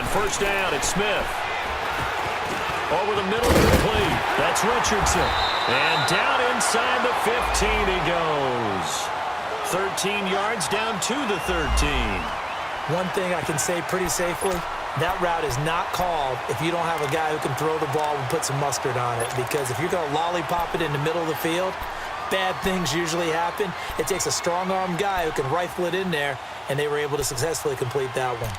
On first down, it's Smith. Over the middle, complete. That's Richardson. And down inside the 15 he goes. 13 yards down to the 13. One thing I can say pretty safely, that route is not called if you don't have a guy who can throw the ball and put some mustard on it. Because if you're going to lollipop it in the middle of the field, bad things usually happen. It takes a strong-armed guy who can rifle it in there, and they were able to successfully complete that one.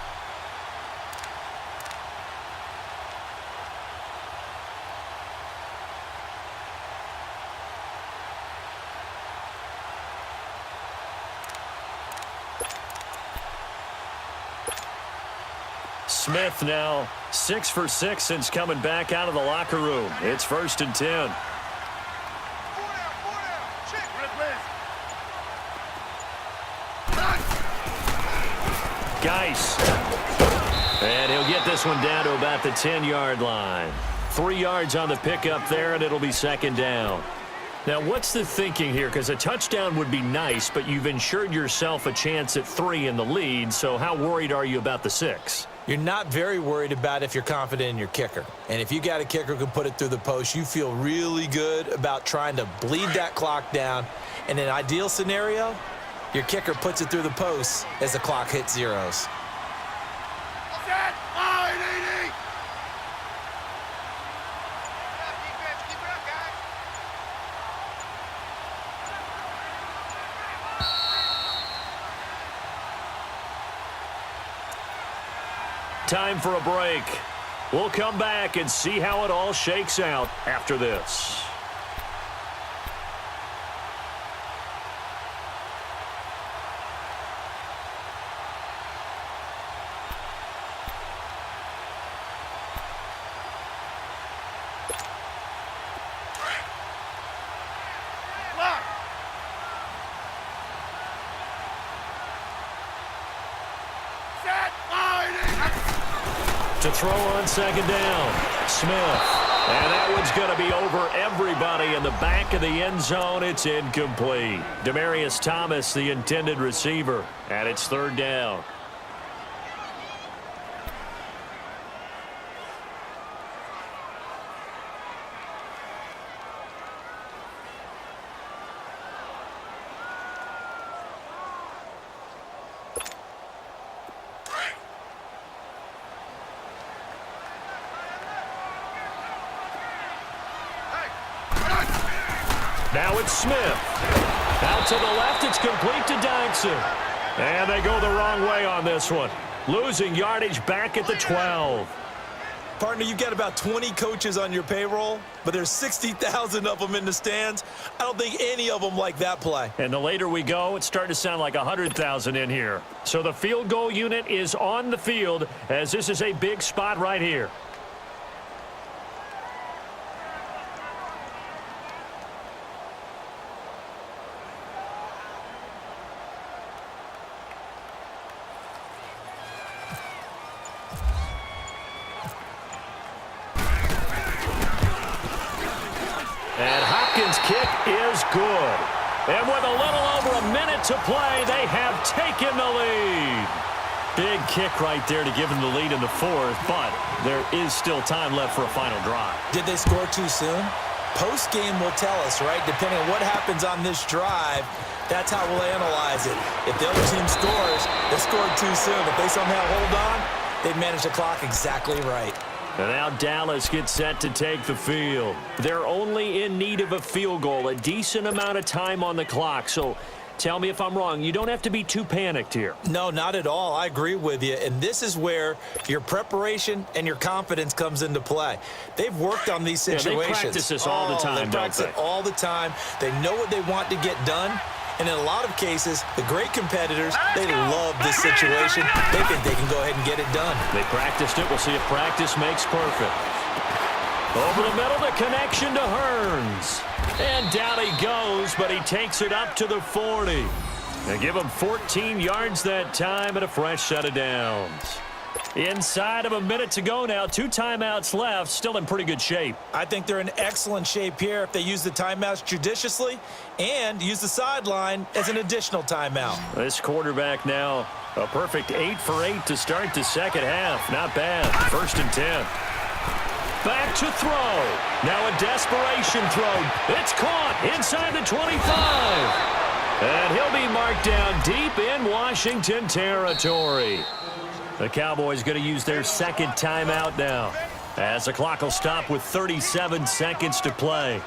Smith now 6 for 6 since coming back out of the locker room. It's 1st and 10. Geis. And he'll get this one down to about the 10-yard line. 3 yards on the pickup there, and it'll be 2nd down. Now, what's the thinking here? Because a touchdown would be nice, but you've ensured yourself a chance at 3 in the lead, so how worried are you about the 6? You're not very worried about if you're confident in your kicker. And if you got a kicker who can put it through the post, you feel really good about trying to bleed that clock down. In an ideal scenario, your kicker puts it through the post as the clock hits zeros. Time for a break. We'll come back and see how it all shakes out after this. To throw on 2nd down, Smith. And that one's going to be over everybody in the back of the end zone. It's incomplete. Demaryius Thomas, the intended receiver, and it's 3rd down. Now it's Smith. Out to the left, it's complete to Dyson. And they go the wrong way on this one. Losing yardage back at the 12. Partner, you've got about 20 coaches on your payroll, but there's 60,000 of them in the stands. I don't think any of them like that play. And the later we go, it's starting to sound like 100,000 in here. So the field goal unit is on the field as this is a big spot right here. Kick is good. And with a little over a minute to play, they have taken the lead. Big kick right there to give them the lead in the 4th, but there is still time left for a final drive. Did they score too soon? Post-game will tell us, right? Depending on what happens on this drive, that's how we'll analyze it. If the other team scores, they scored too soon. If they somehow hold on, they've managed the clock exactly right. And now Dallas gets set to take the field. They're only in need of a field goal, a decent amount of time on the clock. So tell me if I'm wrong. You don't have to be too panicked here. No, not at all. I agree with you. And this is where your preparation and your confidence comes into play. They've worked on these situations. Yeah, they practice this all the time, They practice it all the time. They know what they want to get done. And in a lot of cases, the great competitors, they love this situation. They think they can go ahead and get it done. They practiced it. We'll see if practice makes perfect. Over the middle, the connection to Hearns. And down he goes, but he takes it up to the 40. They give him 14 yards that time and a fresh set of downs. Inside of a minute to go now. 2 timeouts left. Still in pretty good shape. I think they're in excellent shape here if they use the timeouts judiciously and use the sideline as an additional timeout. This quarterback now A perfect 8 for 8 to start the second half. Not bad. 1st and 10. Back to throw. Now a desperation throw. It's caught inside the 25. And he'll be marked down deep in Washington territory. The Cowboys going to use their second timeout now, as the clock will stop with 37 seconds to play.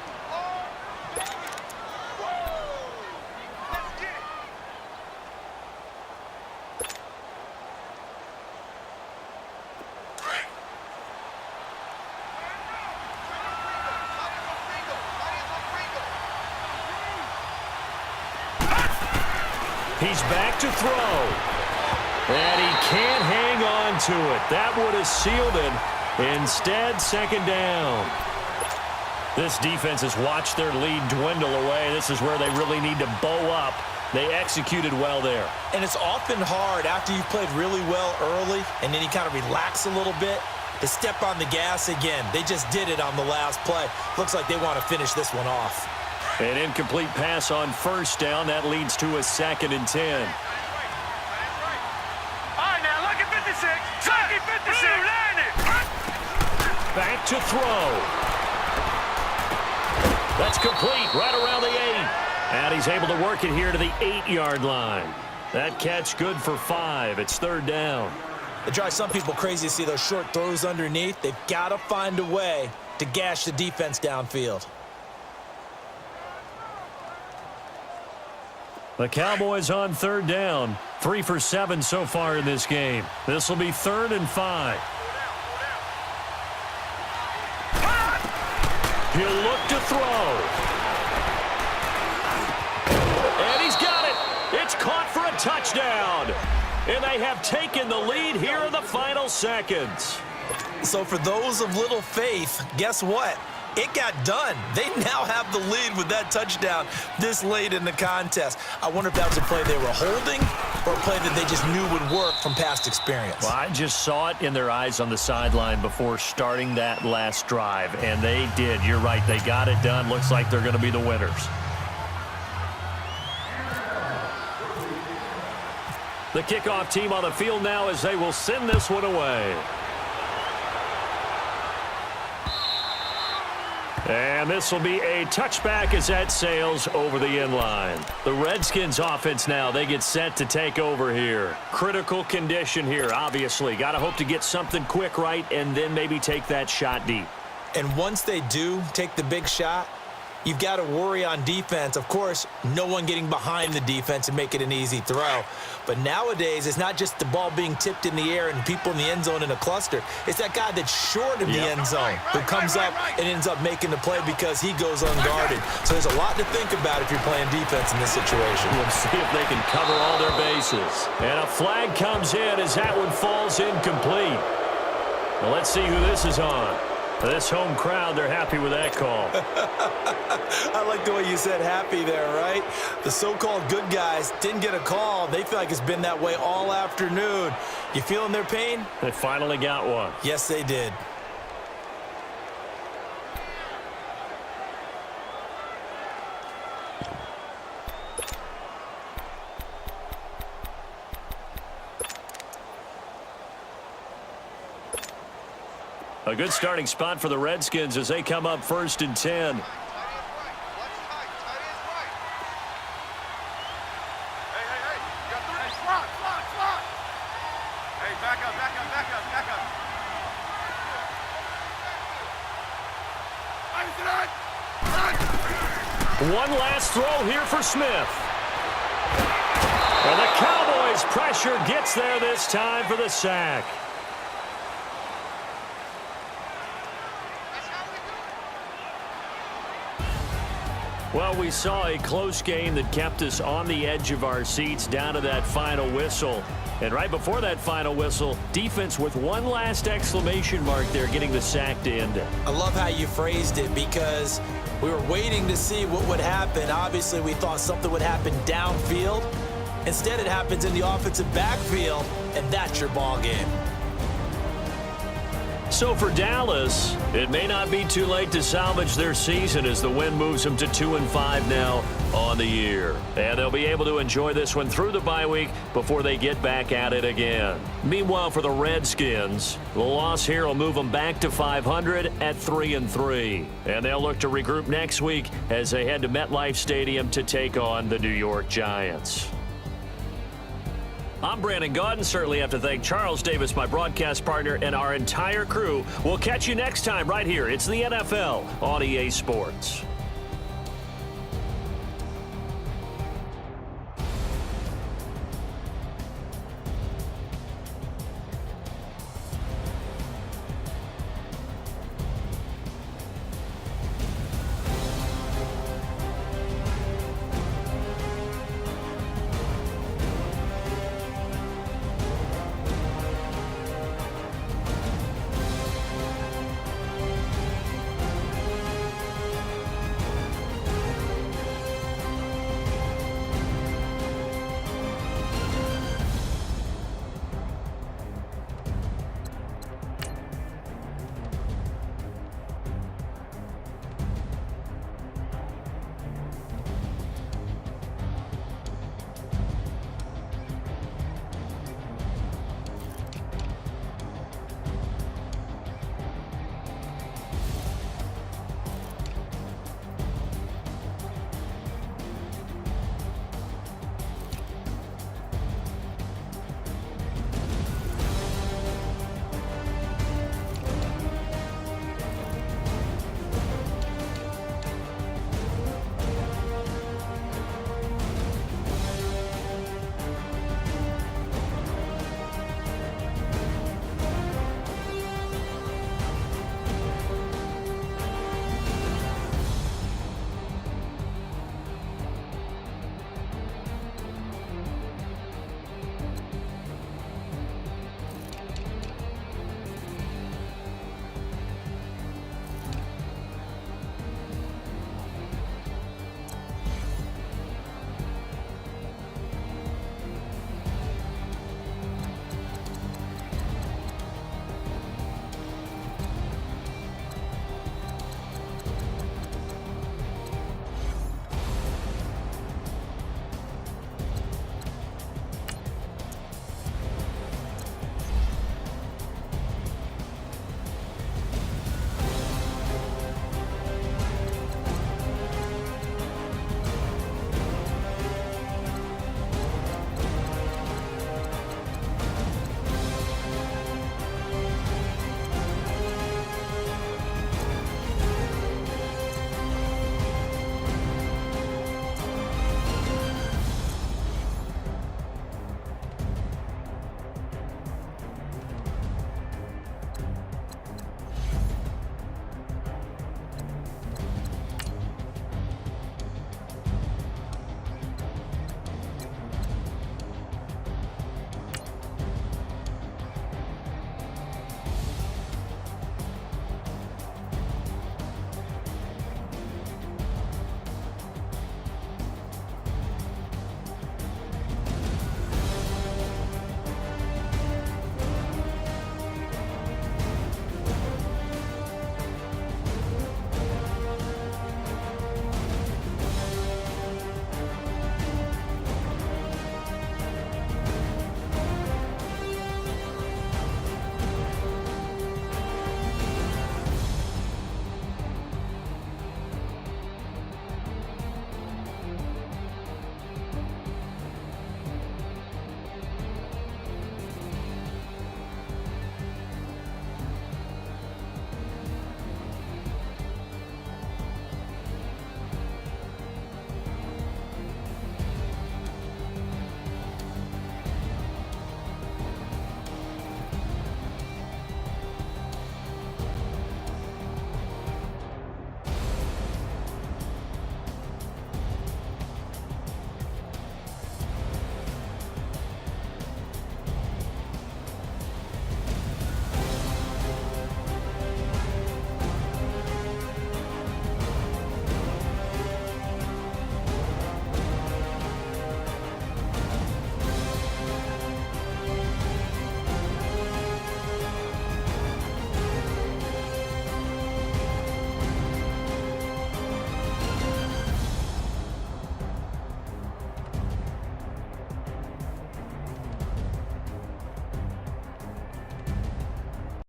He's back to throw. And he can't hang on to it. That would have sealed it. Instead, second down. This defense has watched their lead dwindle away. This is where they really need to bow up. They executed well there. And it's often hard after you've played really well early and then you kind of relax a little bit to step on the gas again. They just did it on the last play. Looks like they want to finish this one off. An incomplete pass on 1st down. That leads to a 2nd and 10. All right, now look at 56. Look at 56. Back to throw. That's complete right around the 8. And he's able to work it here to the 8-yard line. That catch good for 5. It's 3rd down. It drives some people crazy to see those short throws underneath. They've got to find a way to gash the defense downfield. The Cowboys on 3rd down. 3 for 7 so far in this game. This will be 3rd and 5. He'll look to throw. And he's got it. It's caught for a touchdown. And they have taken the lead here in the final seconds. So for those of little faith, guess what? It got done. They now have the lead with that touchdown this late in the contest. I wonder if that was a play they were holding or a play that they just knew would work from past experience. Well, I just saw it in their eyes on the sideline before starting that last drive, and they did. You're right. They got it done. Looks like they're going to be the winners. The kickoff team on the field now as they will send this one away. And this will be a touchback as that sails over the end line. The Redskins offense now, they get set to take over here. Critical condition here, obviously. Got to hope to get something quick right and then maybe take that shot deep. And once they do take the big shot, you've got to worry on defense. Of course, no one getting behind the defense and make it an easy throw. But nowadays, it's not just the ball being tipped in the air and people in the end zone in a cluster. It's that guy that's short of the end zone who comes up and ends up making the play because he goes unguarded. So there's a lot to think about if you're playing defense in this situation. We'll see if they can cover all their bases. And a flag comes in as that one falls incomplete. Well, let's see who this is on. This home crowd, they're happy with that call. I like the way you said happy there, right? The so-called good guys didn't get a call. They feel like it's been that way all afternoon. You feeling their pain? They finally got one. Yes, they did. A good starting spot for the Redskins as they come up 1st and 10. Hey, you got 3. Slot. Hey, back up. One last throw here for Smith. And the Cowboys' pressure gets there this time for the sack. Well, we saw a close game that kept us on the edge of our seats down to that final whistle. And right before that final whistle, defense with one last exclamation mark there, getting the sack to end it. I love how you phrased it because we were waiting to see what would happen. Obviously, we thought something would happen downfield. Instead, it happens in the offensive backfield, and that's your ball game. So for Dallas, it may not be too late to salvage their season as the win moves them to 2-5 now on the year. And they'll be able to enjoy this one through the bye week before they get back at it again. Meanwhile, for the Redskins, the loss here will move them back to 500 at 3-3. And they'll look to regroup next week as they head to MetLife Stadium to take on the New York Giants. I'm Brandon Gaudin. Certainly have to thank Charles Davis, my broadcast partner, and our entire crew. We'll catch you next time right here. It's the NFL on EA Sports.